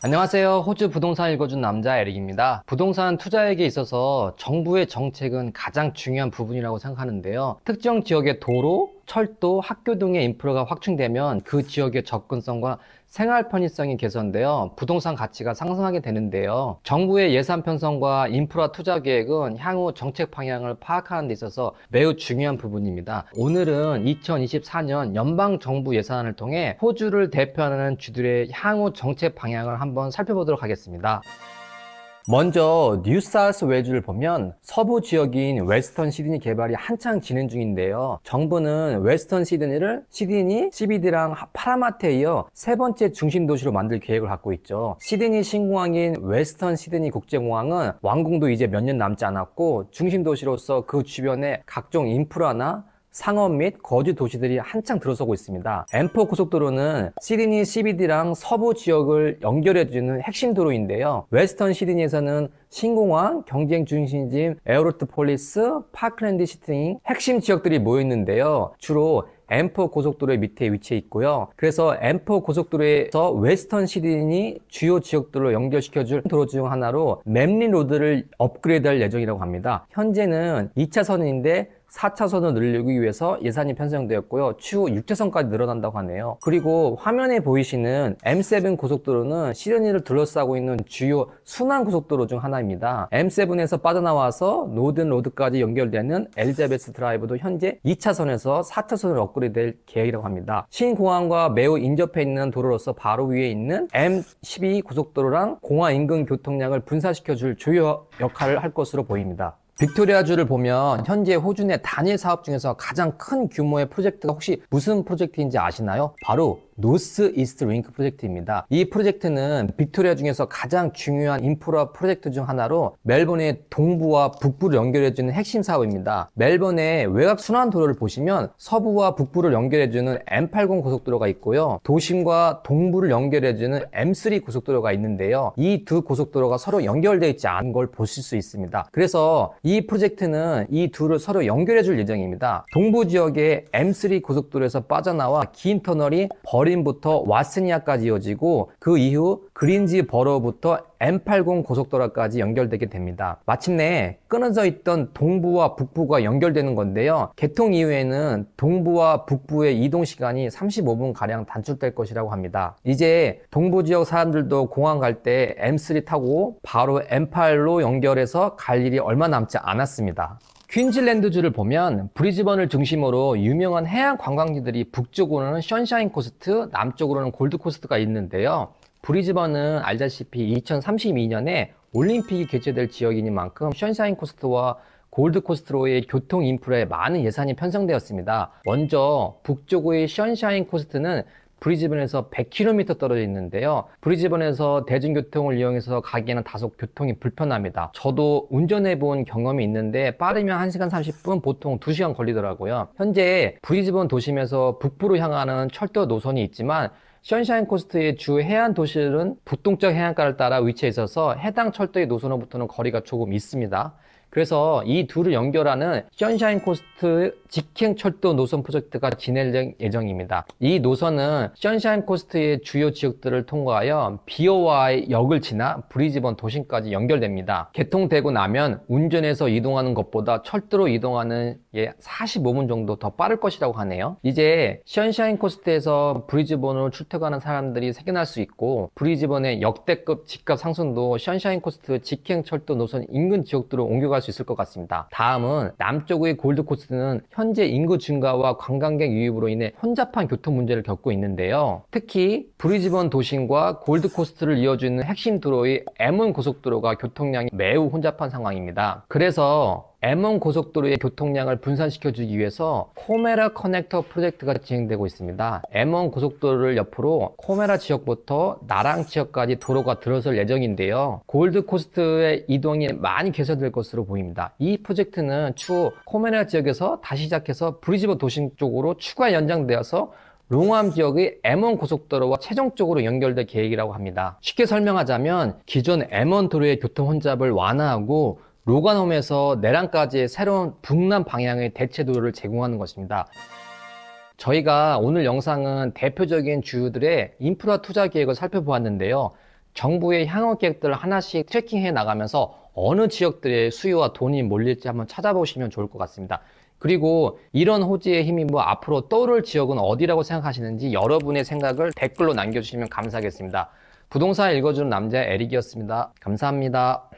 안녕하세요. 호주 부동산 읽어준 남자 에릭입니다. 부동산 투자액에 있어서 정부의 정책은 가장 중요한 부분이라고 생각하는데요. 특정 지역의 도로, 철도, 학교 등의 인프라가 확충되면 그 지역의 접근성과 생활 편의성이 개선되어 부동산 가치가 상승하게 되는데요. 정부의 예산 편성과 인프라 투자 계획은 향후 정책 방향을 파악하는 데 있어서 매우 중요한 부분입니다. 오늘은 2024년 연방정부 예산안을 통해 호주를 대표하는 주들의 향후 정책 방향을 한번 살펴보도록 하겠습니다. 먼저 뉴사우스웨일즈를 보면 서부 지역인 웨스턴 시드니 개발이 한창 진행 중인데요. 정부는 웨스턴 시드니를 시드니, CBD랑 파라마트에 이어 세 번째 중심 도시로 만들 계획을 갖고 있죠. 시드니 신공항인 웨스턴 시드니 국제공항은 완공도 이제 몇 년 남지 않았고 중심 도시로서 그 주변에 각종 인프라나 상업 및 거주 도시들이 한창 들어서고 있습니다. M4 고속도로는 시드니 CBD랑 서부 지역을 연결해주는 핵심 도로인데요. 웨스턴 시드니에서는 신공항, 경쟁 중심지, 에어로트 폴리스, 파크랜드 시티 등 핵심 지역들이 모여있는데요. 주로 M4 고속도로의 밑에 위치해 있고요. 그래서 M4 고속도로에서 웨스턴 시드니 주요 지역들로 연결시켜줄 도로 중 하나로 맵린 로드를 업그레이드할 예정이라고 합니다. 현재는 2차선인데 4차선을 늘리기 위해서 예산이 편성되었고요. 추후 6차선까지 늘어난다고 하네요. 그리고 화면에 보이시는 M7 고속도로는 시드니를 둘러싸고 있는 주요 순환 고속도로 중 하나입니다. M7에서 빠져나와서 노든 로드까지 연결되는 엘리자베스 드라이브도 현재 2차선에서 4차선으로 업그레이드될 계획이라고 합니다. 신공항과 매우 인접해 있는 도로로서 바로 위에 있는 M12 고속도로랑 공항 인근 교통량을 분산시켜줄 주요 역할을 할 것으로 보입니다. 빅토리아주를 보면 현재 호주 내 단일 사업 중에서 가장 큰 규모의 프로젝트가 혹시 무슨 프로젝트인지 아시나요? 바로 노스 이스트 링크 프로젝트입니다. 이 프로젝트는 빅토리아 중에서 가장 중요한 인프라 프로젝트 중 하나로 멜번의 동부와 북부를 연결해주는 핵심 사업입니다. 멜번의 외곽 순환도로를 보시면 서부와 북부를 연결해주는 M80 고속도로가 있고요. 도심과 동부를 연결해주는 M3 고속도로가 있는데요. 이 두 고속도로가 서로 연결되어 있지 않은 걸 보실 수 있습니다. 그래서 이 프로젝트는 이 둘을 서로 연결해줄 예정입니다. 동부 지역의 M3 고속도로에서 빠져나와 긴 터널이 버린부터 왓스니아까지 이어지고 그 이후 그린지 버러부터 M80 고속도로까지 연결되게 됩니다. 마침내 끊어져 있던 동부와 북부가 연결되는 건데요. 개통 이후에는 동부와 북부의 이동 시간이 35분가량 단축될 것이라고 합니다. 이제 동부 지역 사람들도 공항 갈 때 M3 타고 바로 M8로 연결해서 갈 일이 얼마 남지 않았습니다. 퀸즐랜드주를 보면 브리즈번을 중심으로 유명한 해양 관광지들이 북쪽으로는 션샤인 코스트, 남쪽으로는 골드 코스트가 있는데요. 브리즈번은 알다시피 2032년에 올림픽이 개최될 지역인 만큼 션샤인 코스트와 골드 코스트로의 교통 인프라에 많은 예산이 편성되었습니다. 먼저 북쪽의 션샤인 코스트는 브리즈번에서 100km 떨어져 있는데요. 브리즈번에서 대중교통을 이용해서 가기에는 다소 교통이 불편합니다. 저도 운전해 본 경험이 있는데 빠르면 1시간 30분, 보통 2시간 걸리더라고요. 현재 브리즈번 도심에서 북부로 향하는 철도 노선이 있지만 션샤인 코스트의 주 해안 도시들은 북동쪽 해안가를 따라 위치해 있어서 해당 철도의 노선으로부터는 거리가 조금 있습니다. 그래서 이 둘을 연결하는 션샤인 코스트 직행 철도 노선 프로젝트가 진행될 예정입니다. 이 노선은 션샤인 코스트의 주요 지역들을 통과하여 BOI 역을 지나 브리즈번 도심까지 연결됩니다. 개통되고 나면 운전해서 이동하는 것보다 철도로 이동하는 게 45분 정도 더 빠를 것이라고 하네요. 이제 션샤인 코스트에서 브리즈번으로 출퇴근하는 사람들이 생겨날 수 있고 브리즈번의 역대급 집값 상승도 션샤인 코스트 직행 철도 노선 인근 지역들로 옮겨갈 수 있을 것 같습니다. 다음은 남쪽의 골드코스트는 현재 인구 증가와 관광객 유입으로 인해 혼잡한 교통 문제를 겪고 있는데요. 특히 브리즈번 도심과 골드코스트를 이어주는 핵심 도로의 M1 고속도로가 교통량이 매우 혼잡한 상황입니다. 그래서 M1 고속도로의 교통량을 분산시켜주기 위해서 코메라 커넥터 프로젝트가 진행되고 있습니다. M1 고속도로를 옆으로 코메라 지역부터 나랑 지역까지 도로가 들어설 예정인데요. 골드코스트의 이동이 많이 개선될 것으로 보입니다. 이 프로젝트는 추후 코메라 지역에서 다시 시작해서 브리즈번 도심 쪽으로 추가 연장되어서 롱암 지역의 M1 고속도로와 최종적으로 연결될 계획이라고 합니다. 쉽게 설명하자면 기존 M1 도로의 교통 혼잡을 완화하고 로간홈에서 내랑까지의 새로운 북남 방향의 대체 도로를 제공하는 것입니다. 저희가 오늘 영상은 대표적인 주들의 인프라 투자 계획을 살펴보았는데요. 정부의 향후 계획들을 하나씩 트래킹해 나가면서 어느 지역들의 수요와 돈이 몰릴지 한번 찾아보시면 좋을 것 같습니다. 그리고 이런 호재의 힘이 앞으로 떠오를 지역은 어디라고 생각하시는지 여러분의 생각을 댓글로 남겨주시면 감사하겠습니다. 부동산 읽어주는 남자 에릭이었습니다. 감사합니다.